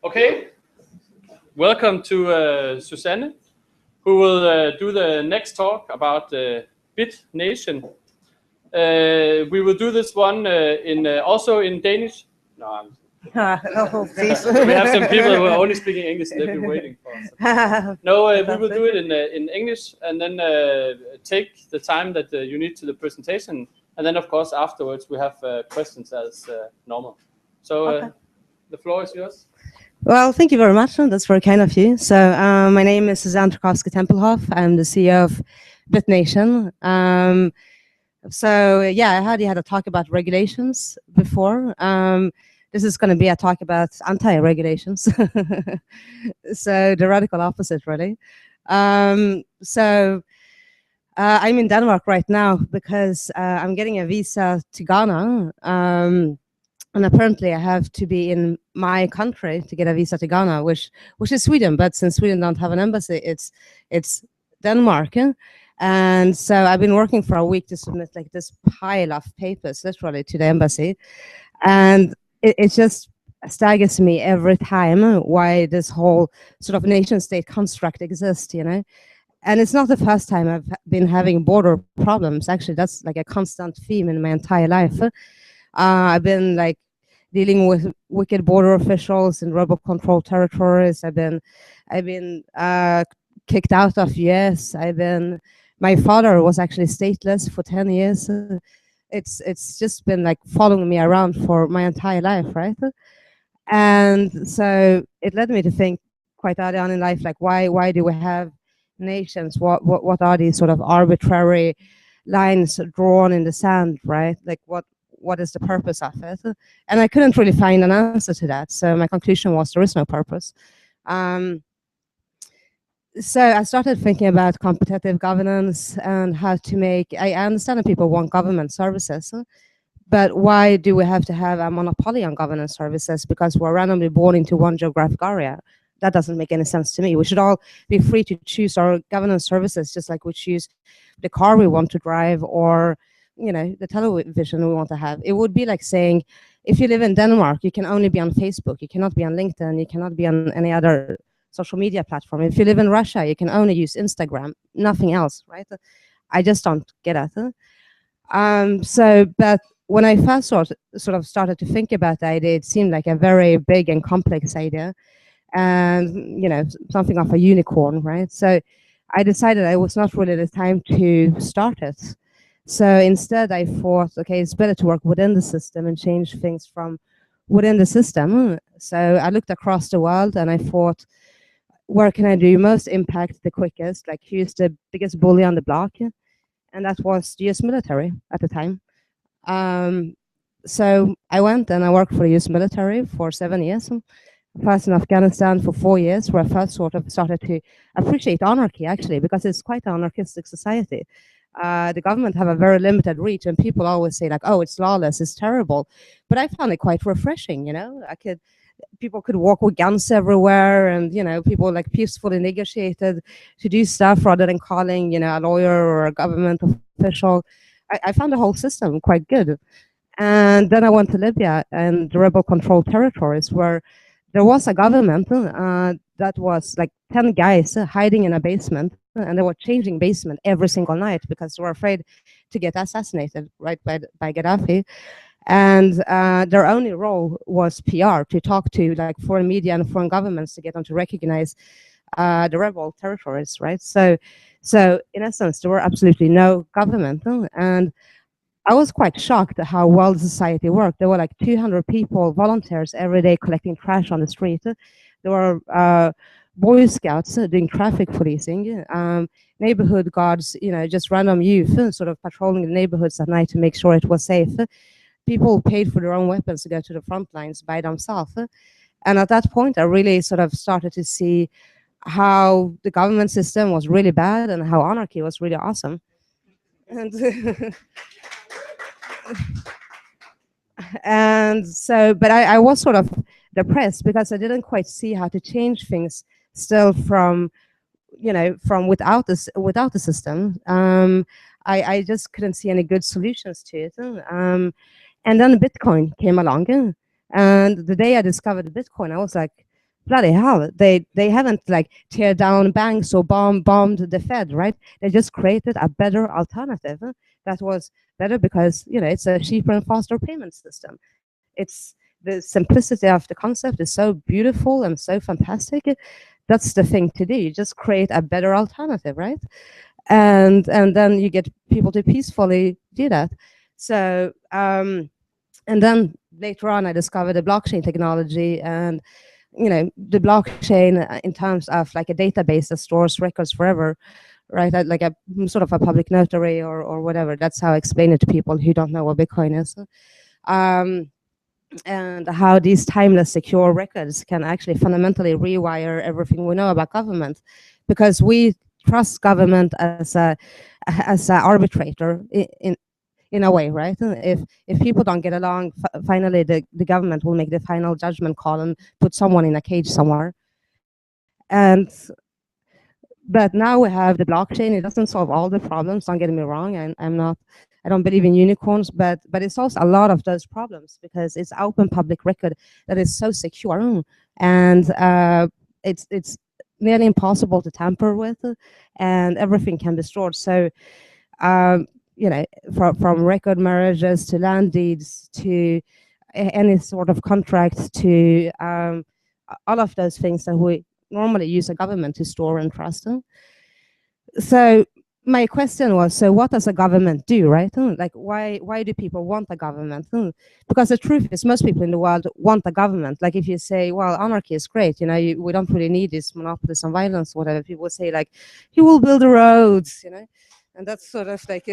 Okay, welcome to Susanne, who will do the next talk about Bitnation. We will do this one also in Danish. No, no, please. we have some people who are only speaking English. They've been waiting for us. No, we will do it in English, and then take the time that you need to the presentation, and then of course afterwards we have questions as normal. So Okay. the floor is yours. Well, thank you very much. That's very kind of you. So my name is Susanne Tempelhoff. I'm the CEO of Bitnation. So yeah, I heard you had a talk about regulations before. This is going to be a talk about anti-regulations. So the radical opposite, really. So I'm in Denmark right now because I'm getting a visa to Ghana. And apparently I have to be in my country to get a visa to Ghana, which is Sweden. But since Sweden don't have an embassy, it's Denmark. And so I've been working for a week to submit like this pile of papers, literally, to the embassy. And it just staggers me every time why this whole sort of nation-state construct exists, you know. And it's not the first time I've been having border problems. Actually, that's like a constant theme in my entire life. I've been like dealing with wicked border officials in rebel controlled territories. I've been kicked out of US. My father was actually stateless for 10 years. It's just been like following me around for my entire life, right? And so it led me to think quite early on in life, like why do we have nations? What are these sort of arbitrary lines drawn in the sand, right? Like what is the purpose of it? And I couldn't really find an answer to that. So my conclusion was there is no purpose. So I started thinking about competitive governance and how to make, I understand that people want government services, but why do we have to have a monopoly on government services because we're randomly born into one geographic area? That doesn't make any sense to me. We should all be free to choose our governance services just like we choose the car we want to drive or the television we want to have. It would be like saying, if you live in Denmark, you can only be on Facebook, you cannot be on LinkedIn, you cannot be on any other social media platform. If you live in Russia, you can only use Instagram, nothing else, right? I just don't get it. But when I first sort of started to think about the idea, it seemed like a very big and complex idea, and something of a unicorn, right? So I decided it was not really the time to start it. So instead I thought, okay, it's better to work within the system and change things from within the system. So I looked across the world and I thought, where can I do most impact the quickest? Like, who's the biggest bully on the block? And that was the US military at the time. So I went and I worked for the US military for 7 years. First in Afghanistan for 4 years, where I first sort of started to appreciate anarchy, actually, because it's quite an anarchistic society. The government have a very limited reach, and people always say like, "Oh, it's lawless, it's terrible," but I found it quite refreshing. People could walk with guns everywhere, and people like peacefully negotiated to do stuff rather than calling a lawyer or a government official. I found the whole system quite good. And then I went to Libya and the rebel controlled territories, where there was a government that was like 10 guys hiding in a basement, and they were changing basement every single night because they were afraid to get assassinated, right, by Gaddafi. And their only role was PR, to talk to like foreign media and foreign governments to get them to recognize the rebel territories, right? So in essence, there were absolutely no government, and I was quite shocked at how well the society worked. There were like 200 people, volunteers, every day collecting trash on the street. There were Boy Scouts doing traffic policing, neighborhood guards, just random youth sort of patrolling the neighborhoods at night to make sure it was safe. People paid for their own weapons to go to the front lines by themselves. And at that point, I really sort of started to see how the government system was really bad and how anarchy was really awesome. And and so, but I was sort of depressed because I didn't quite see how to change things still from without the system. I just couldn't see any good solutions to it. And then Bitcoin came along, and the day I discovered Bitcoin, I was like, bloody hell! They haven't like tear down banks or bombed the Fed, right? They just created a better alternative that was better because it's a cheaper and faster payment system. It's the simplicity of the concept is so beautiful and so fantastic. That's the thing to do. You just create a better alternative, right? And then you get people to peacefully do that. So and then later on, I discovered the blockchain technology, and the blockchain in terms of like a database that stores records forever, right? Like a sort of a public notary or whatever. That's how I explain it to people who don't know what Bitcoin is. And how these timeless secure records can actually fundamentally rewire everything we know about government, because we trust government as a arbitrator in a way, right? If people don't get along, finally the government will make the final judgment call and put someone in a cage somewhere. And but now we have the blockchain. It doesn't solve all the problems. Don't get me wrong. I don't believe in unicorns, but it solves a lot of those problems because it's open public record that is so secure, and it's nearly impossible to tamper with, and everything can be stored. So from record marriages to land deeds to any sort of contracts to all of those things that we normally use a government to store and trust. So my question was, so what does a government do, right? Like why do people want a government? Because the truth is most people in the world want a government. Like if you say, well, anarchy is great, we don't really need this monopolies on violence, whatever, people say like, he will build the roads, and that's sort of like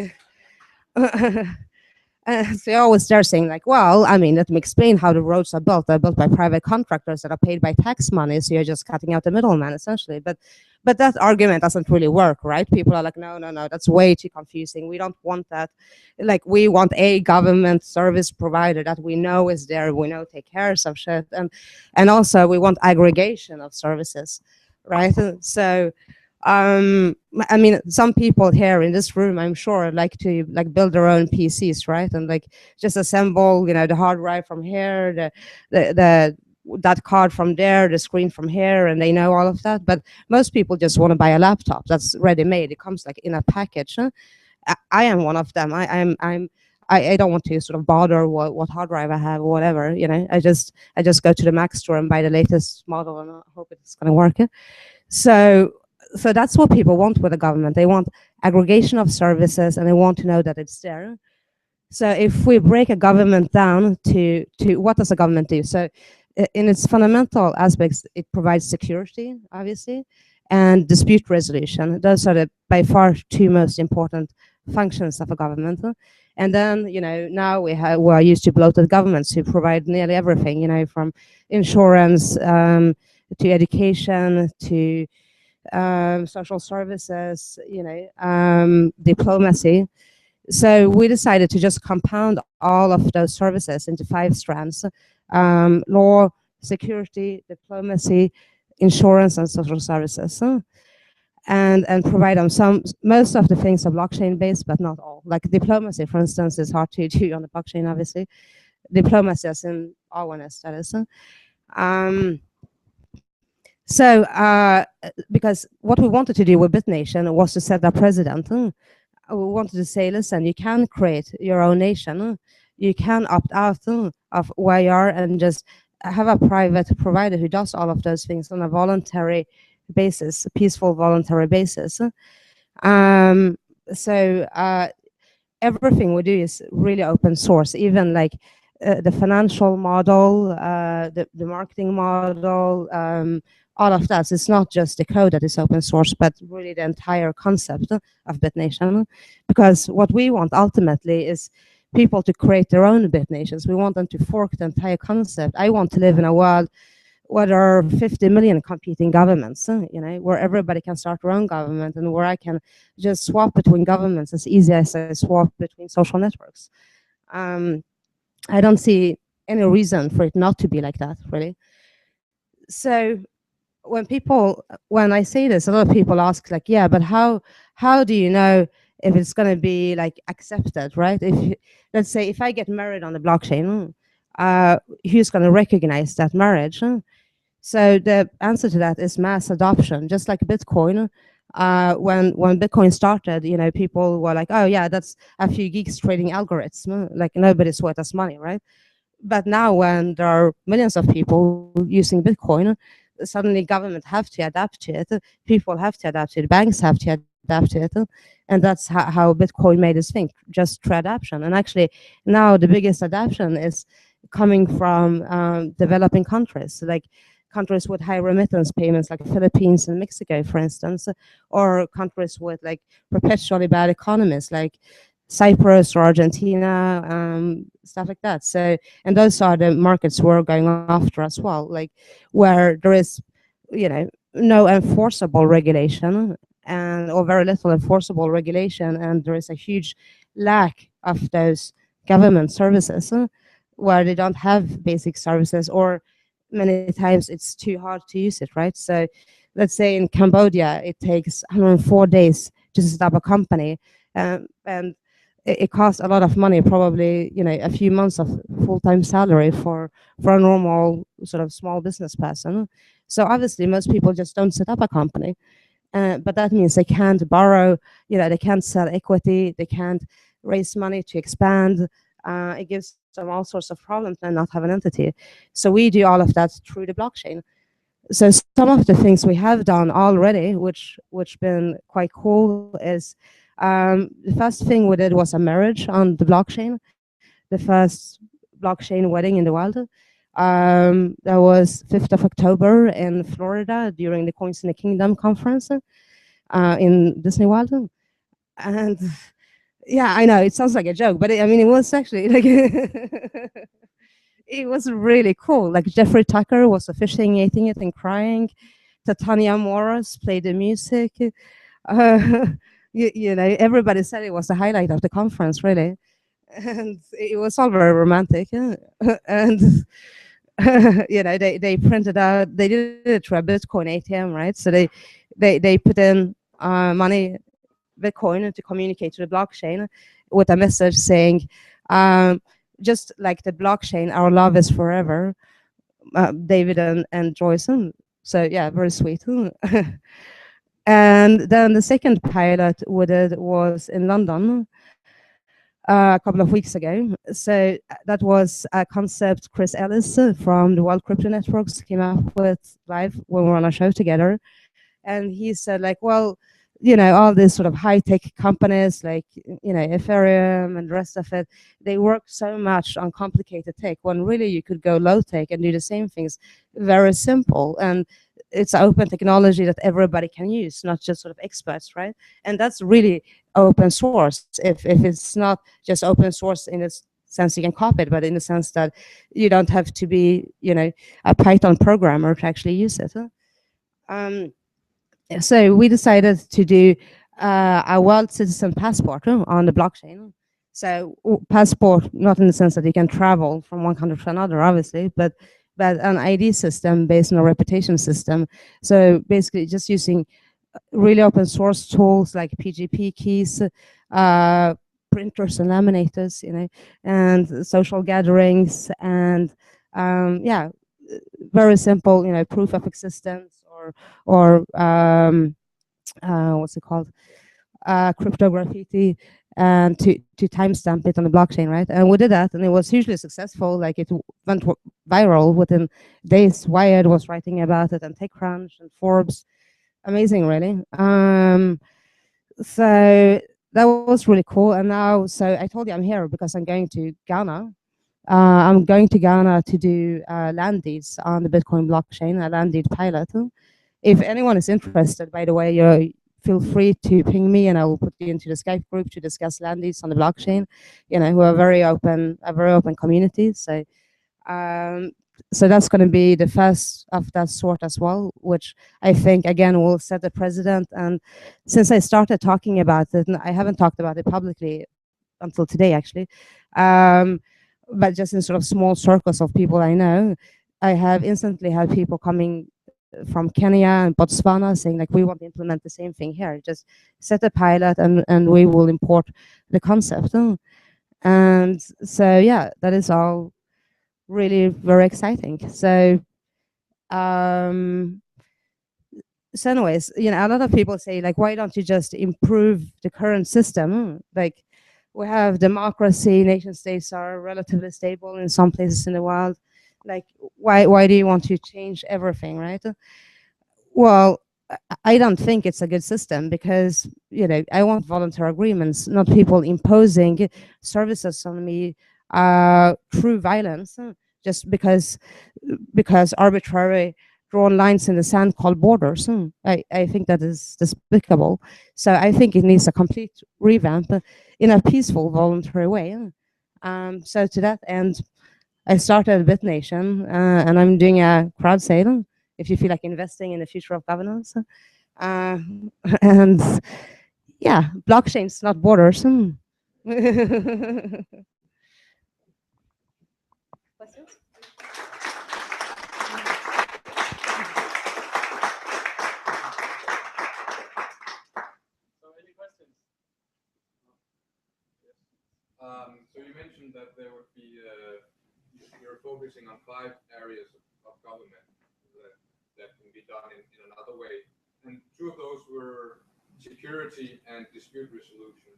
so they always start saying like, well, I mean, let me explain how the roads are built. They're built by private contractors that are paid by tax money, so you're just cutting out the middleman, essentially. But that argument doesn't really work, right? People are like, no, that's way too confusing. We don't want that. Like, we want a government service provider that we know is there, we know take care of some shit, and also we want aggregation of services, right? So I mean, some people here in this room, I'm sure, like to build their own PCs, right? And like just assemble, the hard drive from here, the that card from there, the screen from here, and they know all of that. But most people just want to buy a laptop that's ready made. It comes like in a package. I am one of them. I don't want to sort of bother what hard drive I have or whatever. I just go to the Mac store and buy the latest model, and I hope it's going to work. So that's what people want with the government. They want aggregation of services, and they want to know that it's there. So if we break a government down to what does a government do? So in its fundamental aspects, it provides security, obviously, and dispute resolution. Those are the by far two most important functions of a government. And then, now we are used to bloated governments who provide nearly everything, from insurance to education to social services, diplomacy. So we decided to just compound all of those services into 5 strands: law, security, diplomacy, insurance, and social services. And provide them most of the things are blockchain based, but not all. Like diplomacy, for instance, is hard to do on the blockchain, obviously. Diplomacy as in awareness, that is. So, because what we wanted to do with Bitnation was to set a precedent. We wanted to say, listen, you can create your own nation. You can opt out of where you are and just have a private provider who does all of those things on a voluntary basis, a peaceful voluntary basis. So everything we do is really open source, even like the financial model, the marketing model, all of that. It's not just the code that is open source, but really the entire concept of Bitnation. Because what we want ultimately is people to create their own Bitnations. We want them to fork the entire concept. I want to live in a world where there are 50 million competing governments, where everybody can start their own government, and where I can just swap between governments as easy as I swap between social networks. I don't see any reason for it not to be like that, really. So when I say this, a lot of people ask like, yeah, but how do you know if it's going to be like accepted, right? Let's say if I get married on the blockchain, who's going to recognize that marriage? So the answer to that is mass adoption, just like Bitcoin. When Bitcoin started, people were like, oh yeah, that's a few geeks trading algorithms. Like nobody's worth us money, right? But now when there are millions of people using Bitcoin, suddenly government have to adapt to it, people have to adapt to it, banks have to adapt to it, and that's how Bitcoin made us think, just through adaption. And actually now the biggest adaption is coming from developing countries, like countries with high remittance payments like Philippines and Mexico, for instance, or countries with like perpetually bad economies like Cyprus or Argentina, stuff like that. So, and those are the markets we're going after as well, like where there is, no enforceable regulation and or very little enforceable regulation, and there is a huge lack of those government services where they don't have basic services, or many times it's too hard to use it, right? So, let's say in Cambodia, it takes 104 days to set up a company, and it costs a lot of money, probably a few months of full-time salary for a normal sort of small business person. So obviously most people just don't set up a company, but that means they can't borrow, they can't sell equity, they can't raise money to expand. It gives them all sorts of problems and not have an entity. So we do all of that through the blockchain. So some of the things we have done already, which been quite cool, is the first thing we did was a marriage on the blockchain, the first blockchain wedding in the world. That was 5th of October in Florida during the Coins in the Kingdom conference in Disney World. And yeah, I know it sounds like a joke, but I mean, it was actually like it was really cool. Like Jeffrey Tucker was officiating it and crying. Titania Morris played the music. Uh, everybody said it was the highlight of the conference, really, and it was all very romantic. And they printed out. They did it through a Bitcoin ATM, right? So they put in money, Bitcoin, to communicate to the blockchain with a message saying, just like the blockchain, our love is forever, David and Joyce. So yeah, very sweet. And then the second pilot we did was in London a couple of weeks ago. So that was a concept Chris Ellis from the World Crypto Networks came up with live when we were on a show together. And he said, like, well, all these sort of high-tech companies like, Ethereum and the rest of it, they work so much on complicated tech when really you could go low-tech and do the same things very simple. And it's open technology that everybody can use, not just sort of experts, right? And that's really open source. If it's not just open source in its sense you can copy it, but in the sense that you don't have to be, a Python programmer to actually use it. So we decided to do a world citizen passport on the blockchain. So passport, not in the sense that you can travel from one country to another, obviously, but an ID system based on a reputation system. So basically just using really open source tools like PGP keys, printers and laminators, and social gatherings, and yeah, very simple, proof of existence, or what's it called, cryptography, and to timestamp it on the blockchain, right? And we did that, and it was hugely successful. Like it went viral within days. Wired was writing about it, and TechCrunch and Forbes. Amazing, really. So that was really cool. And now, so I told you I'm here because I'm going to Ghana. I'm going to Ghana to do land deeds on the Bitcoin blockchain, a land deed pilot. If anyone is interested, by the way, feel free to ping me, and I will put you into the Skype group to discuss land deeds on the blockchain. Who are very open, a very open community. So, so that's going to be the first of that sort as well, which I think again will set the precedent. And since I started talking about it, and I haven't talked about it publicly until today, actually. But just in sort of small circles of people I know, I have instantly had people coming from Kenya and Botswana saying like we want to implement the same thing here. Just set a pilot and we will import the concept. And so yeah, that is all really very exciting. So so anyways, you know, a lot of people say like, why don't you just improve the current system? Like we have democracy, nation states are relatively stable in some places in the world. Like why do you want to change everything, right? Well, I don't think it's a good system because, you know, I want voluntary agreements, not people imposing services on me through violence, just because arbitrary drawn lines in the sand called borders. I think that is despicable. So I think it needs a complete revamp in a peaceful, voluntary way. So to that end, I started Bitnation, and I'm doing a crowd sale if you feel like investing in the future of governance. Uh, and yeah, blockchain's not borders. So you mentioned that there would be you're focusing on 5 areas of government that can be done in another way, and 2 of those were security and dispute resolution.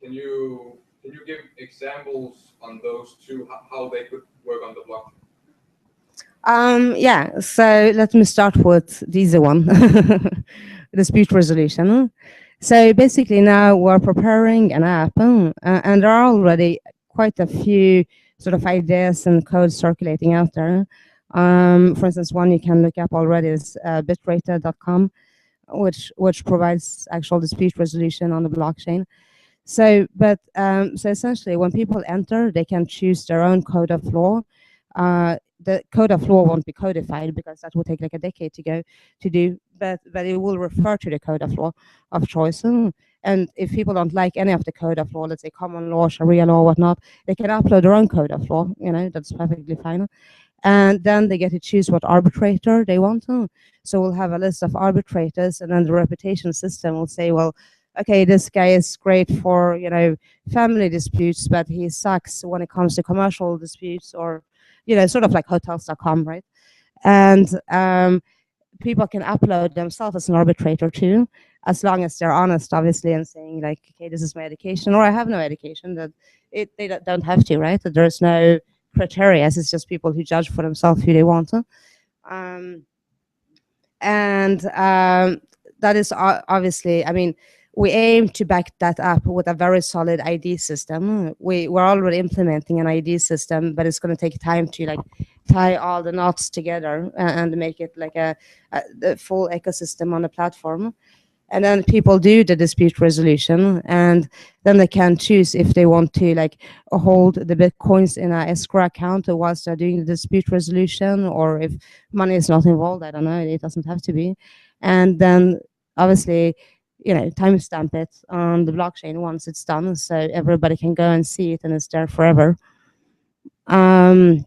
Can you give examples on those 2, how they could work on the blockchain? Yeah, so let me start with this one, dispute resolution. So basically now we're preparing an app, and there are already quite a few sort of ideas and codes circulating out there. For instance, one you can look up already is bitrata.com, which provides actual dispute resolution on the blockchain. So, so essentially, when people enter, they can choose their own code of law. The code of law won't be codified because that will take like a decade to do, but it will refer to the code of law of choice. And if people don't like any of the code of law, let's say common law, Sharia law, whatnot, they can upload their own code of law. You know, that's perfectly fine. And then they get to choose what arbitrator they want. So we'll have a list of arbitrators, and then the reputation system will say, well, okay, this guy is great for, you know, family disputes, but he sucks when it comes to commercial disputes, or, you know, sort of like hotels.com, right? And people can upload themselves as an arbitrator too, as long as they're honest, obviously, and saying like, okay, this is my education, or I have no education. That they don't have to, right? That there's no criteria. It's just people who judge for themselves who they want to. That is obviously, I mean, we aim to back that up with a very solid ID system. We're already implementing an ID system, but it's going to take time to like tie all the knots together and make it like a full ecosystem on the platform. And then people do the dispute resolution, and then they can choose if they want to like hold the bitcoins in a escrow account whilst they're doing the dispute resolution, or if money is not involved, I don't know, it doesn't have to be. And then obviously, you know, timestamp it on the blockchain once it's done, so everybody can go and see it and it's there forever. So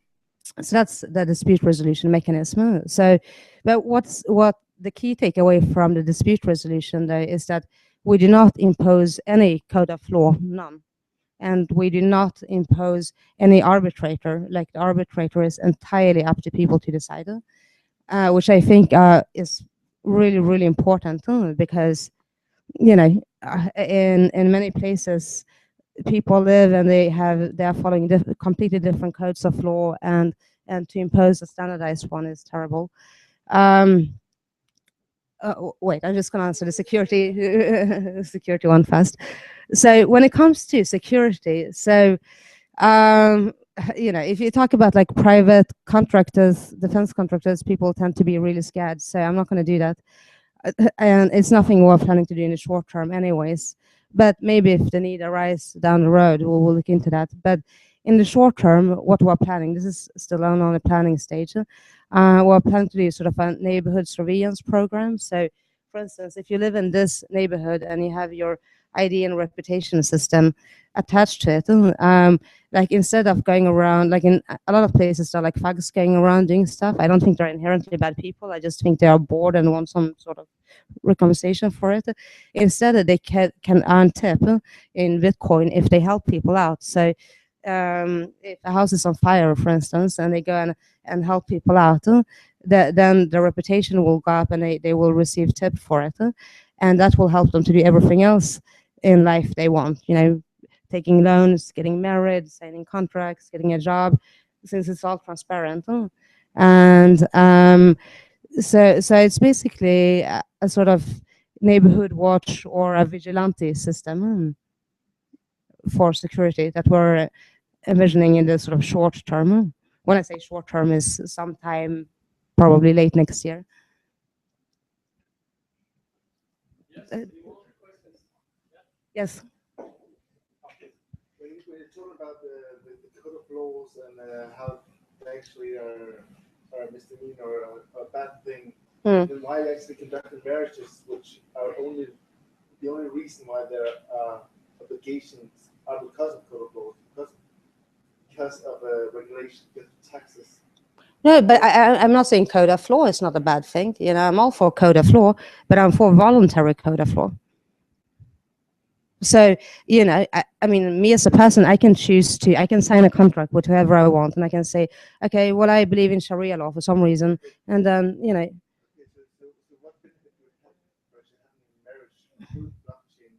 that's the dispute resolution mechanism. So, but what the key takeaway from the dispute resolution though is that we do not impose any code of law, none. And we do not impose any arbitrator. Like the arbitrator is entirely up to people to decide, which I think is really, really important because, you know, in many places, people live and they are following completely different codes of law, and to impose a standardized one is terrible. Wait, I'm just going to answer the security one first. So when it comes to security, so you know, if you talk about like private contractors, defense contractors, people tend to be really scared. So I'm not going to do that. And it's nothing we're planning to do in the short term anyways, but maybe if the need arises down the road, we'll look into that. But in the short term, what we're planning, this is still on the planning stage, we're planning to do sort of a neighborhood surveillance program. So for instance, if you live in this neighborhood and you have your ID and reputation system attached to it. Like instead of going around, like in a lot of places, there are like thugs going around doing stuff. I don't think they're inherently bad people. I just think they are bored and want some sort of recompensation for it. Instead, they can earn tip in Bitcoin if they help people out. So if a house is on fire, for instance, and they go and help people out, then their reputation will go up and they will receive tip for it. And that will help them to do everything else in life they want, you know, taking loans, getting married, signing contracts, getting a job, since it's all transparent. And so it's basically a sort of neighborhood watch or a vigilante system for security that we're envisioning in the sort of short term. When I say short term, is sometime probably late next year. Yes. When you talk about the code of laws and how they actually are a misdemeanor or a bad thing, then why actually conducting marriages, which are the only reason why there are obligations are because of code of laws, because of regulation, because of taxes. No, but I'm not saying code of law is not a bad thing. You know, I'm all for code of law, but I'm for voluntary code of law. So, you know, I mean, me as a person, I can sign a contract with whoever I want, and I can say, okay, well, I believe in Sharia law for some reason, and then, you know. So what benefit would marriage through blockchain?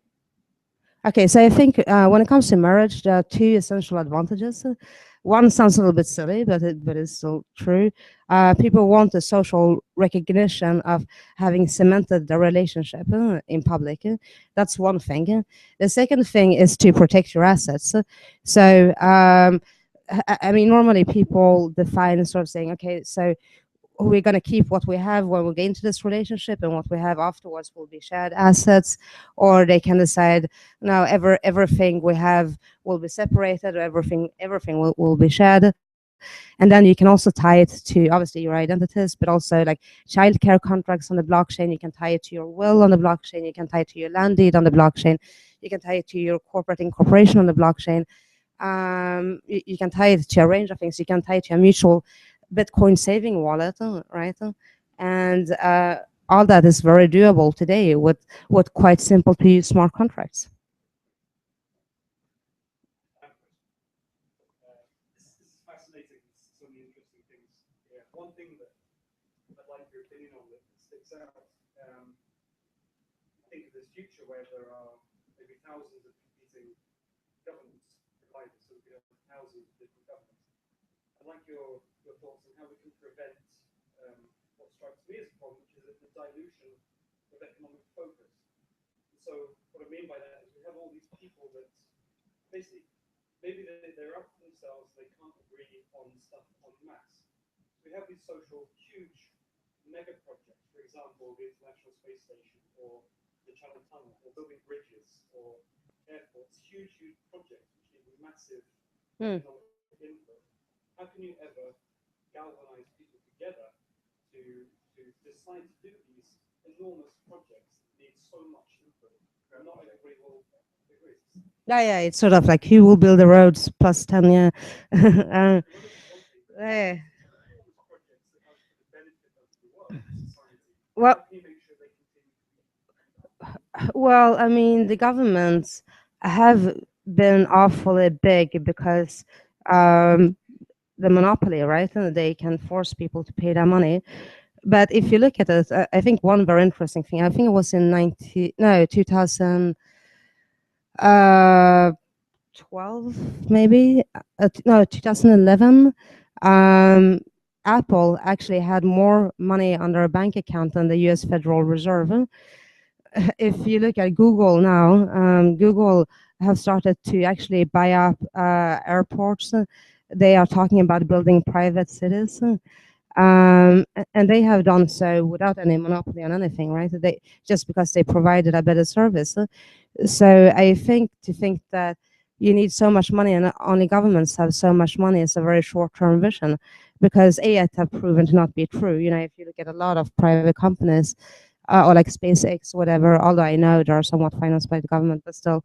Okay, so I think when it comes to marriage, there are two essential advantages. One sounds a little bit silly, but it's still true. People want the social recognition of having cemented the relationship in public. That's one thing. The second thing is to protect your assets. So, I mean, normally people define sort of saying, okay, so we're going to keep what we have when we get into this relationship, and what we have afterwards will be shared assets, or they can decide no, everything we have will be separated, or everything will be shared. And then you can also tie it to obviously your identities, but also like childcare contracts on the blockchain. You can tie it to your will on the blockchain. You can tie it to your land deed on the blockchain. You can tie it to your corporate incorporation on the blockchain. You can tie it to a range of things. You can tie it to a mutual Bitcoin saving wallet, right? And all that is very doable today with quite simple to use smart contracts. This is fascinating. So many interesting things. Yeah. One thing that I'd like your opinion on that sticks out. Think of this future where there are maybe thousands of competing government providers. So we could have thousands of different governments. I'd like your thoughts on how we can prevent what strikes me as a problem, which is the dilution of economic focus. And so what I mean by that is we have all these people that basically maybe they're up for themselves, they can't agree on stuff en masse. So we have these social huge mega projects, for example, the International Space Station or the Channel Tunnel, or building bridges or airports, huge projects which need massive economic input. How can you ever galvanize people together to decide to do these enormous projects that need so much input? Not everybody will agree. Yeah, it's sort of like who will build the roads plus 10, yeah. Yeah. Well, I mean, the governments have been awfully big because the monopoly, right? And they can force people to pay their money. But if you look at it, I think one very interesting thing, I think it was in 2012, maybe, no, 2011, Apple actually had more money on their bank account than the US Federal Reserve. If you look at Google now, Google have started to actually buy up airports. They are talking about building private cities. And they have done so without any monopoly on anything, right? They just because they provided a better service. So I think that you need so much money, and only governments have so much money, is a very short-term vision, because it have proven to not be true. You know, if you look at a lot of private companies, or like SpaceX, whatever. Although I know they are somewhat financed by the government, but still.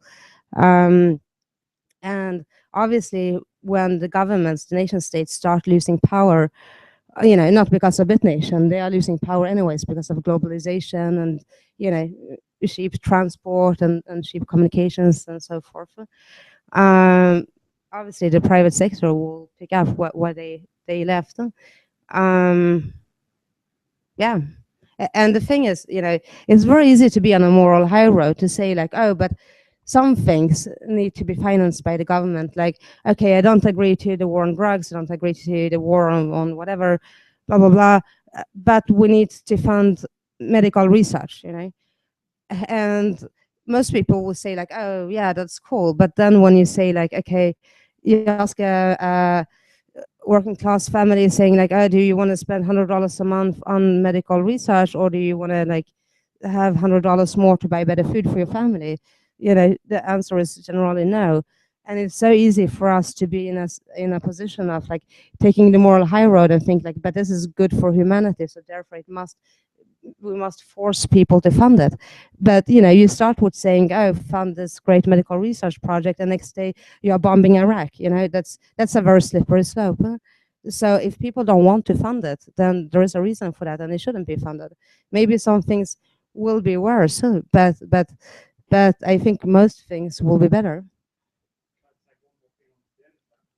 And obviously, when the governments, the nation states, start losing power, not because of Bitnation, they are losing power anyways because of globalization and cheap transport and cheap communications and so forth. Obviously, the private sector will pick up what they left. Yeah. And the thing is, it's very easy to be on a moral high road to say like, oh, but some things need to be financed by the government. Like, okay, I don't agree to the war on drugs, I don't agree to the war on whatever, blah, blah, blah. But we need to fund medical research, And most people will say like, oh, yeah, that's cool. But then when you say like, okay, you ask a working class family saying like, oh, do you want to spend $100 a month on medical research, or do you want to like have $100 more to buy better food for your family? The answer is generally no. And it's so easy for us to be in a position of like taking the moral high road and think like, but this is good for humanity, so therefore we must force people to fund it. But you start with saying, oh, fund this great medical research project, and next day you are bombing Iraq. That's a very slippery slope. So if people don't want to fund it, then there is a reason for that, and it shouldn't be funded. Maybe some things will be worse, but I think most things will be better.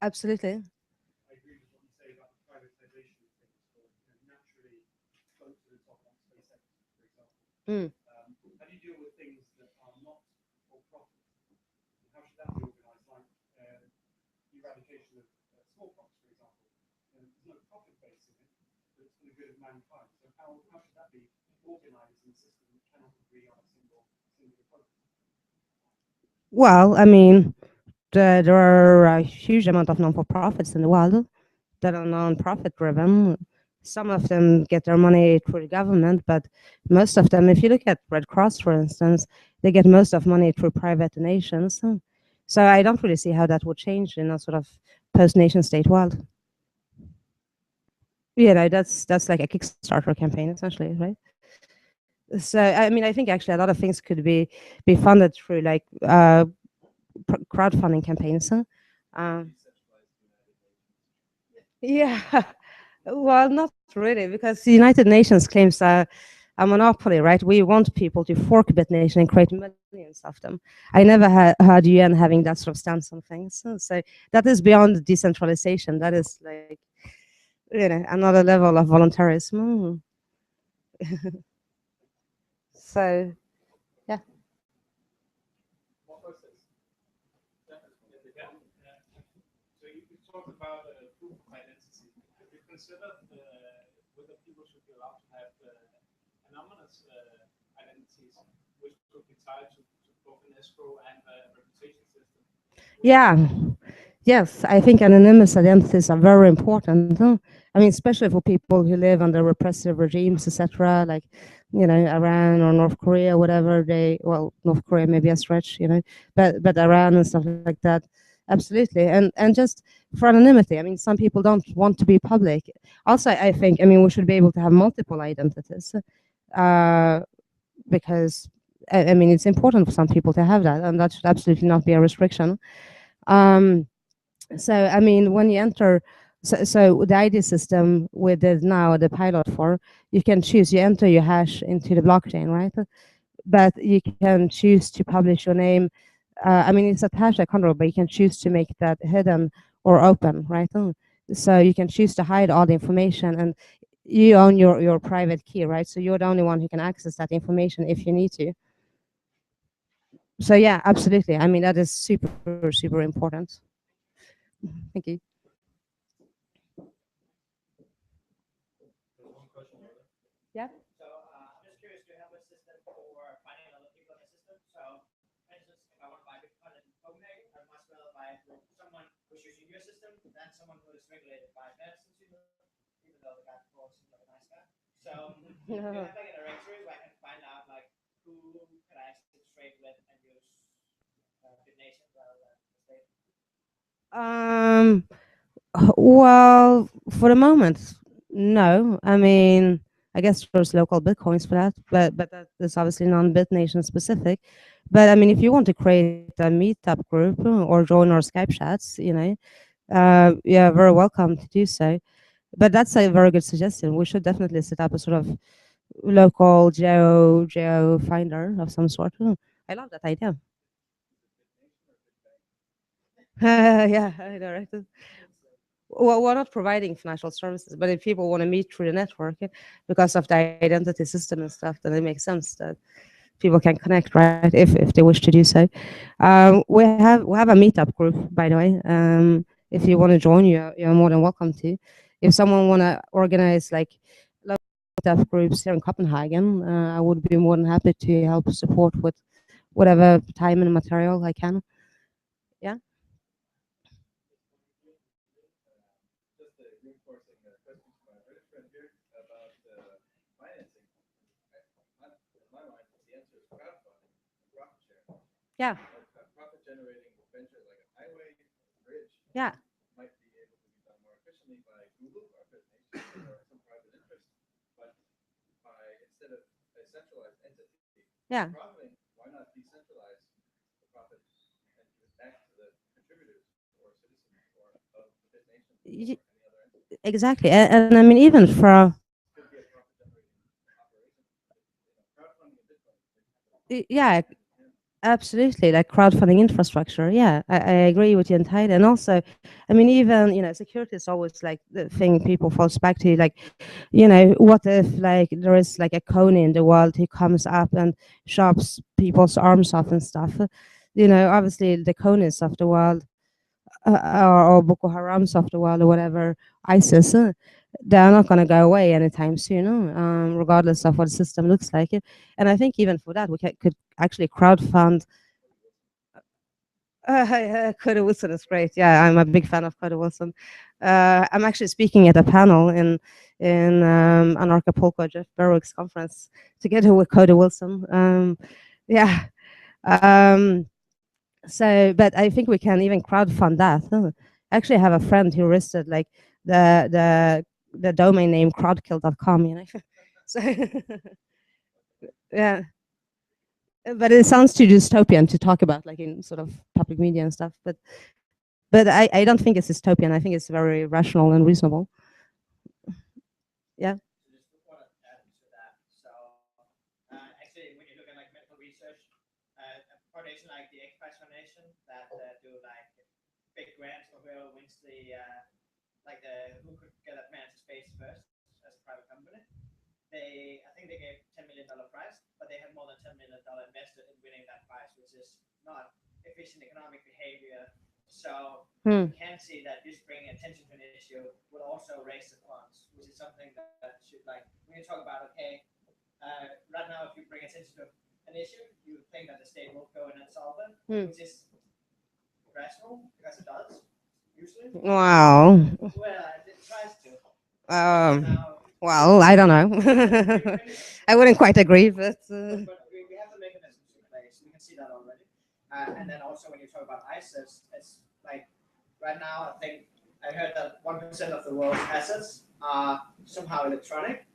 Absolutely. I agree with what you say about the privatization of things, or naturally close to the top on SpaceX, for example. How do you deal with things that are not for profit? How should that be organized? Like the eradication of smallpox, for example. There's no profit base in it, but it's for the good of mankind. So how should that be organized in a system that cannot agree on a single approach? Well, I mean, there are a huge amount of non-for-profits in the world that are non-profit driven. Some of them get their money through the government, but most of them, if you look at Red Cross, for instance, they get most of money through private donations. So I don't really see how that would change in a sort of post-nation state world. That's like a Kickstarter campaign, essentially, right? So I mean, I think actually a lot of things could be funded through like crowdfunding campaigns. Yeah, well, not really, because the United Nations claims a monopoly, right? We want people to fork Bitnation and create millions of them. I never heard UN having that sort of stance on things. So that is beyond decentralization. That is like, another level of voluntarism. So, yeah. So you talked about proof of identity. Have you considered whether people should be allowed to have anonymous identities, which could be tied to both an escrow and a reputation system? Yeah. Yes, I think anonymous identities are very important. I mean, especially for people who live under repressive regimes, etc., like, Iran or North Korea, whatever North Korea may be a stretch, but Iran and stuff like that. Absolutely. And just for anonymity, I mean, some people don't want to be public. Also, I think, I mean, we should be able to have multiple identities because, I mean, it's important for some people to have that, and that should absolutely not be a restriction. So, I mean, when you enter, so the ID system with it now, the pilot for, you can choose, you enter your hash into the blockchain, right? But you can choose to publish your name. I mean, it's a hash control, but you can choose to make that hidden or open, right? So you can choose to hide all the information, and you own your private key, right? So you're the only one who can access that information if you need to. So yeah, absolutely. I mean, that is super, super important. Thank you. Yeah. So I'm just curious, do you have a system for finding other people in the system? So, for instance, if I want to buy Bitcoin in Copenhagen, I must well buy it with someone who's using your system, then someone who is regulated by their system, even though the guy before seems like a nice guy. So, do you have like a directory where I can find out like who can I actually trade with and use Bitnation rather than the state? Well, for the moment, no. I mean, I guess there's local Bitcoins for that, but that is obviously non-Bitnation specific. But I mean, if you want to create a meetup group or join our Skype chats, yeah, very welcome to do so. But that's a very good suggestion. We should definitely set up a sort of local geo finder of some sort. I love that idea. Yeah, I know, right? Well, we're not providing financial services, but if people want to meet through the network because of the identity system and stuff, then it makes sense that people can connect, right? If they wish to do so. We have a meetup group, by the way. If you want to join, you're more than welcome to. If someone want to organize like local meetup groups here in Copenhagen, I would be more than happy to help support with whatever time and material I can. Yeah. Just reinforcing the questions from my British friend here about financing. In my mind, the answer is crowdfunding, profit sharing. Yeah. A profit generating venture like a highway, a bridge, Yeah. might be able to be done more efficiently by Google or Bitnation or some private interest. But instead of a centralized entity, Yeah. profiting, why not decentralize the profit and give it back to the contributors or citizens or of the Bitnation or any other entity? Exactly. And I mean, even for Could be a profit generating operation. Crowdfunding and Bitcoin. yeah, absolutely, like crowdfunding infrastructure. Yeah, I agree with you entirely. And also, I mean, even security is always like the thing people falls back to. Like, what if like there is like a Coney in the world who comes up and chops people's arms off and stuff? Obviously the Coneys of the world, or Boko Harams of the world, or whatever, ISIS. They're not going to go away anytime soon, regardless of what the system looks like. And I think even for that, we could actually crowdfund. Cody Wilson is great. Yeah, I'm a big fan of Cody Wilson. I'm actually speaking at a panel in Anarchapulco, Jeff Berwick's conference, together with Cody Wilson. Yeah. But I think we can even crowdfund that. I actually have a friend who listed like the domain name crowdkill.com. So yeah. But it sounds too dystopian to talk about like in sort of public media and stuff. But I don't think it's dystopian. I think it's very rational and reasonable. Yeah. Just want to add to that. So actually, when you look at like medical research, a foundation like the X Foundation that do like big grants for whoever wins who could get advanced space first as a private company. I think they gave $10 million prize, but they have more than $10 million invested in winning that prize, which is not efficient economic behavior. So you can see that just bringing attention to an issue will also raise the funds, which is something that should when you talk about right now, if you bring attention to an issue, you would think that the state will go in and solve it, which is rational because it does usually. Wow. Well, it tries to. Well, I don't know. I wouldn't quite agree, but we have the mechanisms in place. We can see that already. And then also when you talk about ISIS, it's like right now, I think I heard that 1% of the world's assets are somehow electronic,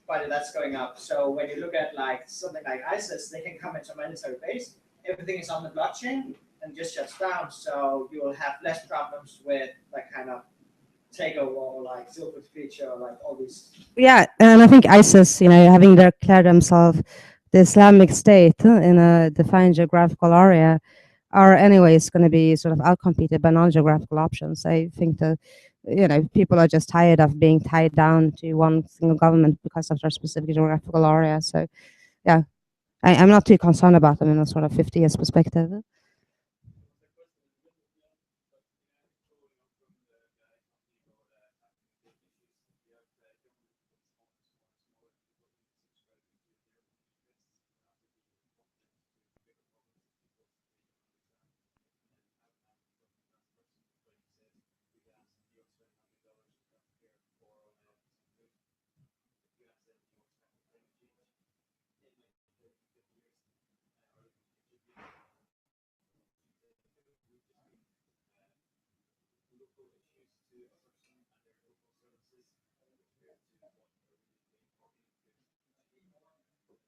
but that's going up. So when you look at like something like ISIS, they can come into a military base. Everything is on the blockchain and just shuts down. So you will have less problems with like kind of takeover or like silver feature or like all these. Yeah, and I think ISIS, having declared themselves the Islamic State in a defined geographical area, are anyways going to be sort of outcompeted by non-geographical options. I think that people are just tired of being tied down to one single government because of their specific geographical area. So yeah, I'm not too concerned about them in a sort of 50 years perspective.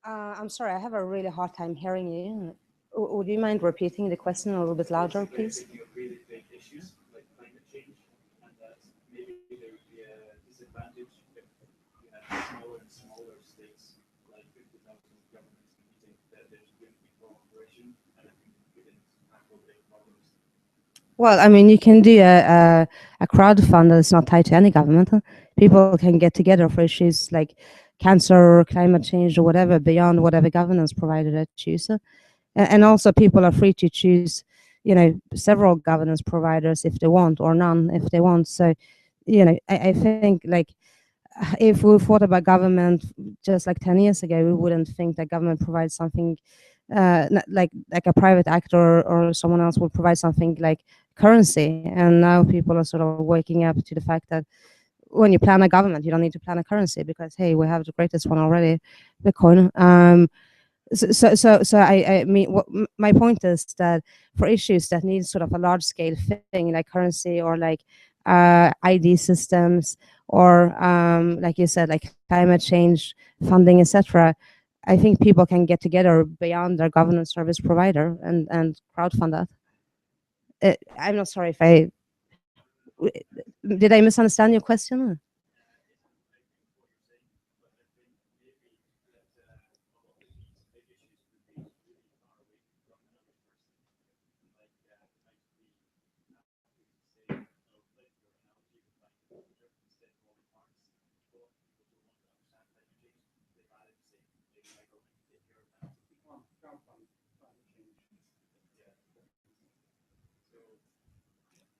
I'm sorry, I have a really hard time hearing you. Would you mind repeating the question a little bit louder, please? Thinking of really big issues like climate change, and that maybe there would be a disadvantage if you had smaller and smaller states, like 50,000 governments competing, that there's going to be cooperation, and I think we can tackle big problems. Well, I mean, you can do a crowdfund that's not tied to any government. People can get together for issues like cancer or climate change or whatever beyond whatever governance provider they choose. And also people are free to choose, several governance providers if they want, or none if they want. So, I think like if we thought about government just like 10 years ago, we wouldn't think that government provides something like a private actor or someone else would provide something like currency. And now people are sort of waking up to the fact that when you plan a government, you don't need to plan a currency because, hey, we have the greatest one already, Bitcoin. So I mean, my point is that for issues that need sort of a large scale thing like currency or like ID systems or like you said, like climate change funding, etc., I think people can get together beyond their governance service provider and crowdfund that. I'm not sorry if did I misunderstand your question?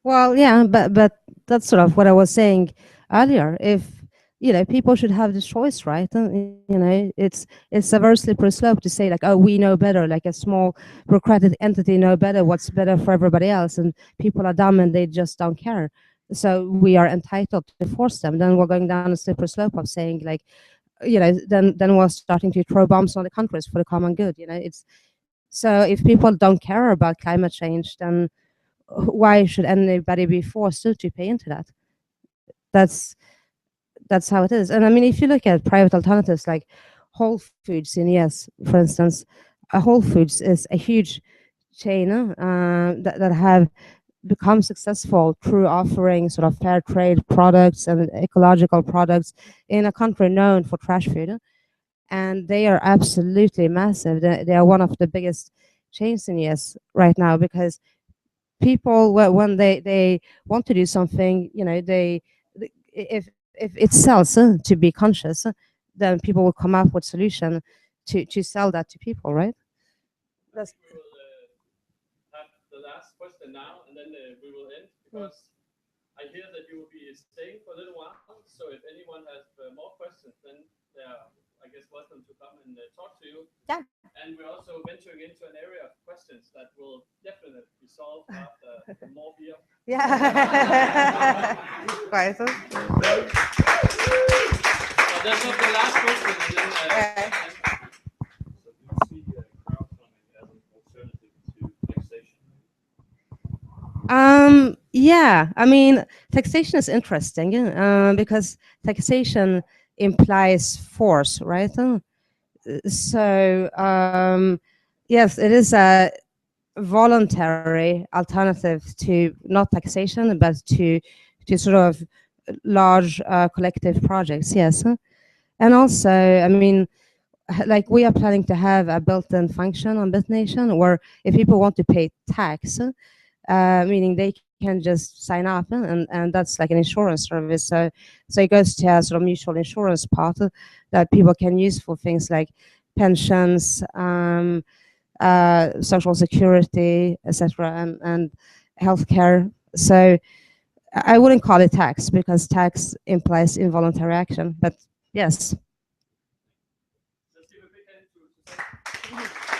Well, yeah, but that's sort of what I was saying earlier. If people should have the choice, right? And, it's a very slippery slope to say like, oh, we know better, like a small bureaucratic entity know better what's better for everybody else, and people are dumb and they just don't care. So we are entitled to force them. Then we're going down a slippery slope of saying like, then we're starting to throw bombs on the countries for the common good. It's so if people don't care about climate change, then why should anybody be forced to pay into that? That's that's how it is. And I mean, if you look at private alternatives like Whole Foods in US, for instance, Whole Foods is a huge chain that have become successful through offering sort of fair trade products and ecological products in a country known for trash food. And they are absolutely massive. They are one of the biggest chains in US right now because people when they want to do something, if it sells to be conscious, then people will come up with solution to sell that to people, right? That's We will have the last question now, and then we will end because I hear that you will be staying for a little while. So if anyone has more questions, then they are, I guess, welcome to come and talk to you. Yeah. And we're also venturing into an area of questions that will definitely be solved after more beer. Yeah. Right. But that's not the last question. And then, so do you see crowdfunding as an alternative to taxation? Yeah, I mean, taxation is interesting because taxation implies force, right? So yes, it is a voluntary alternative to not taxation, but to sort of large collective projects. Yes, and also, I mean, like we are planning to have a built-in function on Bitnation where if people want to pay tax, meaning they can just sign up and that's like an insurance service. So it goes to a sort of mutual insurance part that people can use for things like pensions, social security, etc., and healthcare. So I wouldn't call it tax because tax implies involuntary action. But yes. Let's give a big hand to